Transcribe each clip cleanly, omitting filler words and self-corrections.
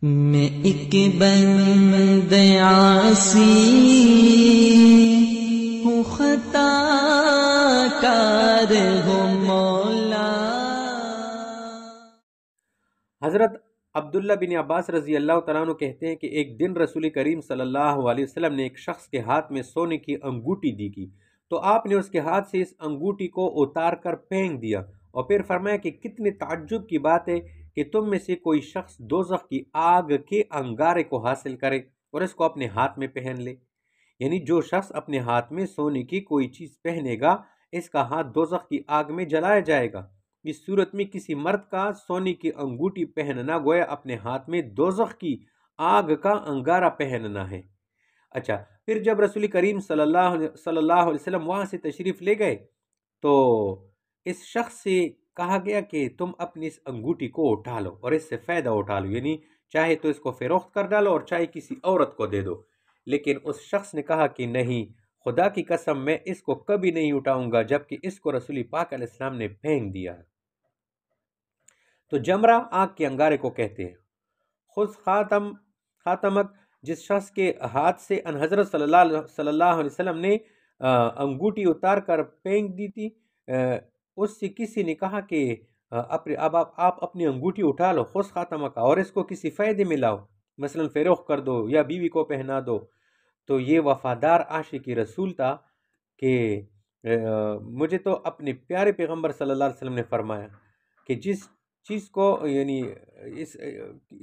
میں ایک بند عاصی ہوں، خطا کار ہوں مولا۔ حضرت عبداللہ بن عباس رضی اللہ تعالیٰ عنہ کہتے ہیں کہ ایک دن رسول کریم صلی اللہ علیہ وسلم نے ایک شخص کے ہاتھ میں سونے کی انگوٹی دی کی، تو آپ نے اس کے ہاتھ سے اس انگوٹی کو اتار کر پھینک دیا اور پھر فرمایا کہ کتنے تعجب کی بات ہے کہ تم میں سے کوئی شخص دوزخ کی آگ کے انگارے کو حاصل کرے اور اس کو اپنے ہاتھ میں پہن لے۔ یعنی جو شخص اپنے ہاتھ میں سونے کی کوئی چیز پہنے گا، اس کا ہاتھ دوزخ کی آگ میں جلایا جائے گا۔ اس صورت میں کسی مرد کا سونے کی انگوٹی پہننا گویا اپنے ہاتھ میں دوزخ کی آگ کا انگارہ پہننا ہے۔ اچھا، پھر جب رسول کریم صلی اللہ علیہ وسلم وہاں سے تشریف لے گئے تو اس شخص سے کہا گیا کہ تم اپنی اس انگوٹی کو اٹھا لو اور اس سے فائدہ اٹھا لو، یعنی چاہے تو اس کو فروخت کر ڈالو اور چاہے کسی عورت کو دے دو۔ لیکن اس شخص نے کہا کہ نہیں، خدا کی قسم میں اس کو کبھی نہیں اٹھاؤں گا جبکہ اس کو رسول پاک علیہ السلام نے پھینک دیا۔ تو جمرہ آگ کے انگارے کو کہتے ہیں۔ خود خاتمک، جس شخص کے ہاتھ سے ان حضرت صلی اللہ علیہ وسلم نے انگوٹی اتار کر پھینک دی تھی، اس سے کسی نے کہا کہ اب آپ اپنی انگوٹھی اٹھا لو خود خاتمہ کا اور اس کو کسی فائدے میں لاؤ، مثلا فروخت کر دو یا بیوی کو پہنا دو۔ تو یہ وفادار عاشق رسول تھا کہ مجھے تو اپنے پیارے پیغمبر صلی اللہ علیہ وسلم نے فرمایا کہ جس چیز کو، یعنی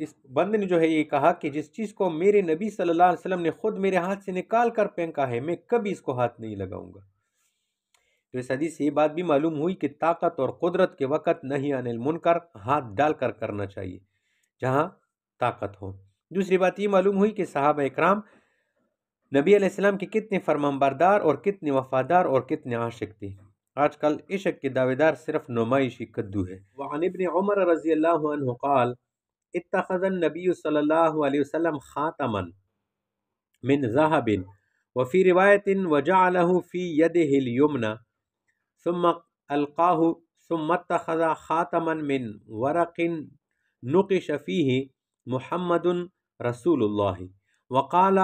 اس بندے نے جو ہے یہ کہا کہ جس چیز کو میرے نبی صلی اللہ علیہ وسلم نے خود میرے ہاتھ سے نکال کر پھینکا ہے، میں کبھی اس کو ہاتھ نہیں لگاؤں گا۔ تو اس حدیث سے یہ بات بھی معلوم ہوئی کہ طاقت اور قدرت کے وقت نہی عن المنکر ہاتھ ڈال کر کرنا چاہیے جہاں طاقت ہو۔ دوسری بات یہ معلوم ہوئی کہ صحابہ اکرام نبی علیہ السلام کے کتنے فرمانبردار اور کتنے وفادار اور کتنے عاشق تھے۔ آج کل عشق کے دعوے دار صرف نمائشی کدو ہے۔ وعن ابن عمر رضی اللہ عنہ قال اتخذ النبی صلی اللہ علیہ وسلم خاتما من ذهب وفي رواية وجعله في يده اليمنى ثم ألقاه ثم اتخذ خاتما من ورق نقش فيه محمد رسول الله وقال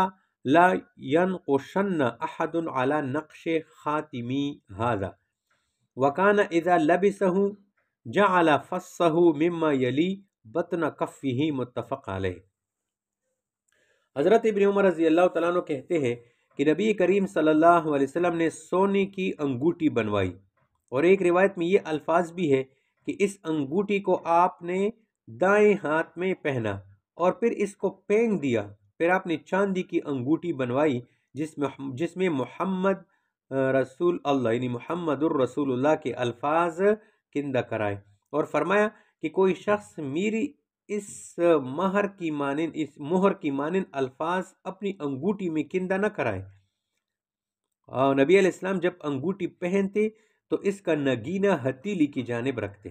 لا ينقشن أحد على نقش خاتمي هذا وكان إذا لبسه جعل فصه مما يلي بطن كفه متفق علیہ۔ حضرت ابن عمر رضی اللہ تعالیٰ عنہ کہتے ہیں کہ نبی کریم صلی اللہ علیہ وسلم نے سونے کی انگوٹی بنوائی، اور ایک روایت میں یہ الفاظ بھی ہے کہ اس انگوٹی کو آپ نے دائیں ہاتھ میں پہنا اور پھر اس کو پھینک دیا۔ پھر آپ نے چاندی کی انگوٹی بنوائی جس میں محمد رسول اللہ یعنی محمد الرسول اللہ کے الفاظ کندہ کرائے، اور فرمایا کہ کوئی شخص میری اس مہر کی مانند الفاظ اپنی انگوٹی میں کندہ نہ کرائے۔ نبی علیہ السلام جب انگوٹی پہنتے تو اس کا نگینہ ہتیلی کی جانب رکھتے۔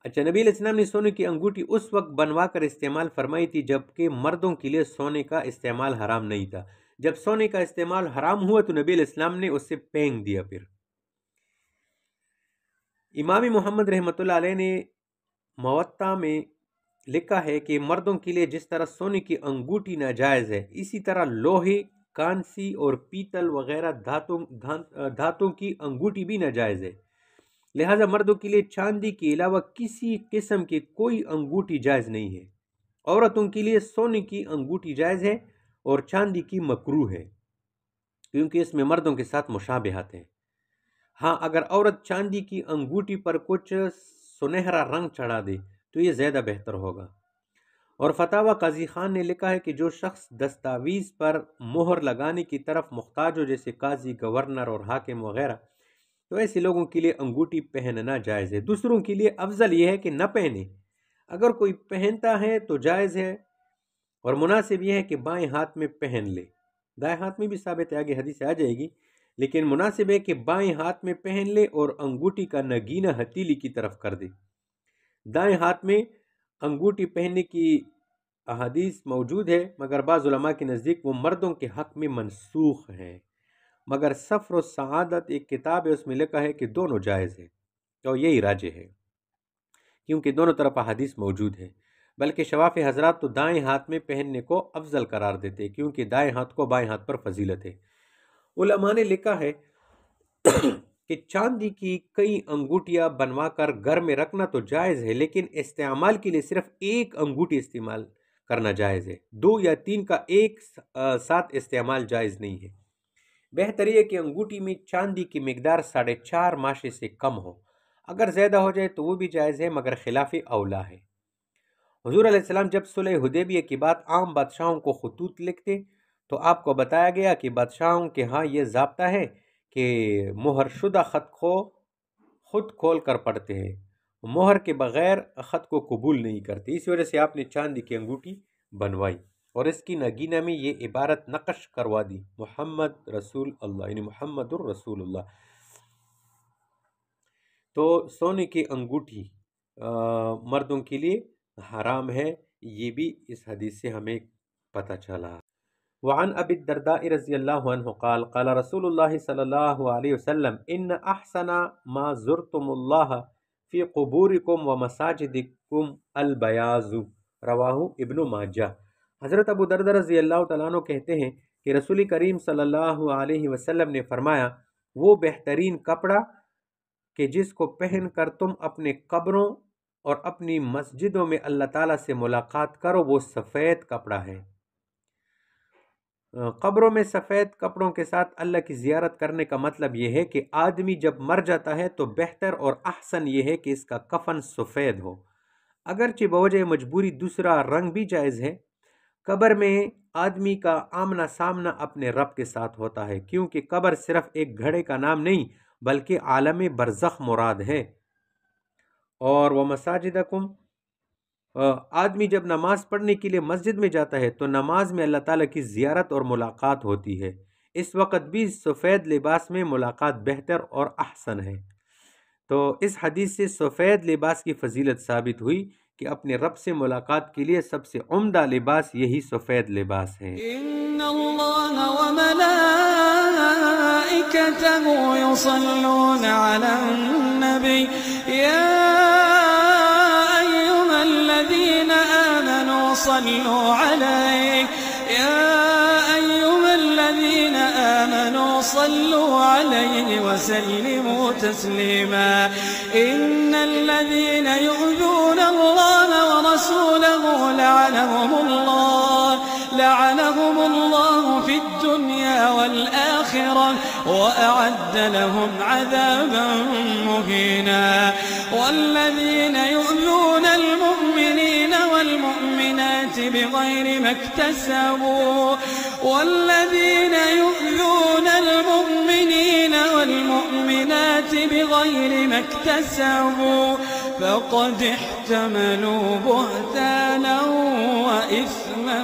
اچھا، نبی علیہ السلام نے سونے کی انگوٹی اس وقت بنوا کر استعمال فرمائی تھی جبکہ مردوں کے لیے سونے کا استعمال حرام نہیں تھا۔ جب سونے کا استعمال حرام ہوا تو نبی علیہ السلام نے اس سے پھینک دیا۔ پھر امام محمد رحمۃ اللہ علیہ نے موطا میں لکھا ہے کہ مردوں کے لیے جس طرح سونے کی انگوٹی ناجائز ہے، اسی طرح لوہے، کانسی اور پیتل وغیرہ دھاتوں کی انگوٹی بھی ناجائز ہے۔ لہذا مردوں کے لیے چاندی کے علاوہ کسی قسم کی کوئی انگوٹی جائز نہیں ہے۔ عورتوں کے لیے سونے کی انگوٹی جائز ہے اور چاندی کی مکروہ ہے کیونکہ اس میں مردوں کے ساتھ مشابہت ہے۔ ہاں، اگر عورت چاندی کی انگوٹی پر کچھ سنہرا رنگ چڑھا دے تو یہ زیادہ بہتر ہوگا۔ اور فتاوی قاضی خان نے لکھا ہے کہ جو شخص دستاویز پر مہر لگانے کی طرف محتاج ہو، جیسے قاضی، گورنر اور حاکم وغیرہ، تو ایسے لوگوں کے لیے انگوٹی پہننا جائز ہے۔ دوسروں کے لیے افضل یہ ہے کہ نہ پہنے، اگر کوئی پہنتا ہے تو جائز ہے، اور مناسب یہ ہے کہ بائیں ہاتھ میں پہن لے۔ دائیں ہاتھ میں بھی ثابت ہے، آگے حدیث آ جائے گی، لیکن مناسب ہے کہ بائیں ہاتھ میں پہن لے اور انگوٹی کا نگینہ ہتیلی کی طرف کر دے۔ دائیں ہاتھ میں انگوٹی پہننے کی احادیث موجود ہے، مگر بعض علماء کے نزدیک وہ مردوں کے حق میں منسوخ ہے۔ مگر سفر و سعادت ایک کتاب ہے، اس میں لکھا ہے کہ دونوں جائز ہے، اور یہی راجح ہے کیونکہ دونوں طرف احادیث موجود ہے۔ بلکہ شواف حضرات تو دائیں ہاتھ میں پہننے کو افضل قرار دیتے کیونکہ دائیں ہاتھ کو بائیں ہاتھ پر فضیلت ہے۔ علماء نے لکھا ہے کہ چاندی کی کئی انگوٹیاں بنوا کر گھر میں رکھنا تو جائز ہے، لیکن استعمال کے لیے صرف ایک انگوٹھی استعمال کرنا جائز ہے، 2 یا 3 کا ایک ساتھ استعمال جائز نہیں ہے۔ بہتر یہ کہ انگوٹھی میں چاندی کی مقدار 4.5 ماشے سے کم ہو، اگر زیادہ ہو جائے تو وہ بھی جائز ہے مگر خلاف اولا ہے۔ حضور علیہ السلام جب صلح حدیبیہ کے بعد عام بادشاہوں کو خطوط لکھتے تو آپ کو بتایا گیا کہ بادشاہوں کے ہاں یہ ضابطہ ہے کہ مہر شدہ خط کو خود کھول کر پڑھتے ہیں، مہر کے بغیر خط کو قبول نہیں کرتے۔ اس وجہ سے آپ نے چاندی کی انگوٹھی بنوائی اور اس کی نگینہ میں یہ عبارت نقش کروا دی، محمد رسول اللہ، یعنی محمد الرسول اللہ۔ تو سونے کی انگوٹھی مردوں کے لیے حرام ہے، یہ بھی اس حدیث سے ہمیں پتہ چلا۔ وعن ابی الدرداء رضی اللہ عنہ قال قال رسول اللہ صلی اللہ علیہ وسلم ان احسن ما زرتم اللہ فی قبورکم ومساجدکم البیاض، رواہ ابن ماجہ۔ حضرت ابو درداء رضی اللہ تعالیٰ عنہ کہتے ہیں کہ رسول کریم صلی اللہ علیہ وسلم نے فرمایا، وہ بہترین کپڑا کہ جس کو پہن کر تم اپنے قبروں اور اپنی مسجدوں میں اللہ تعالیٰ سے ملاقات کرو وہ سفید کپڑا ہے۔ قبروں میں سفید کپڑوں کے ساتھ اللہ کی زیارت کرنے کا مطلب یہ ہے کہ آدمی جب مر جاتا ہے تو بہتر اور احسن یہ ہے کہ اس کا کفن سفید ہو، اگرچہ بوجہ مجبوری دوسرا رنگ بھی جائز ہے۔ قبر میں آدمی کا آمنا سامنا اپنے رب کے ساتھ ہوتا ہے، کیونکہ قبر صرف ایک گھڑے کا نام نہیں بلکہ عالم برزخ مراد ہے۔ اور وہ مساجدکم، آدمی جب نماز پڑھنے کے لیے مسجد میں جاتا ہے تو نماز میں اللہ تعالیٰ کی زیارت اور ملاقات ہوتی ہے، اس وقت بھی سفید لباس میں ملاقات بہتر اور احسن ہے۔ تو اس حدیث سے سفید لباس کی فضیلت ثابت ہوئی کہ اپنے رب سے ملاقات کے لیے سب سے عمدہ لباس یہی سفید لباس ہے۔ ان اللہ وملائکتہ یصلون علی النبی یا ایہا الذین آمنوا صلوا علیہ صلوا عليه وسلموا تسليما إن الذين يؤذون الله ورسوله لعنهم الله في الدنيا والآخرة وأعد لهم عذابا مهينا والذين يؤذون المؤمنين والمؤمنات بغير ما اكتسبوا فقد احتملوا بهتانا وإثما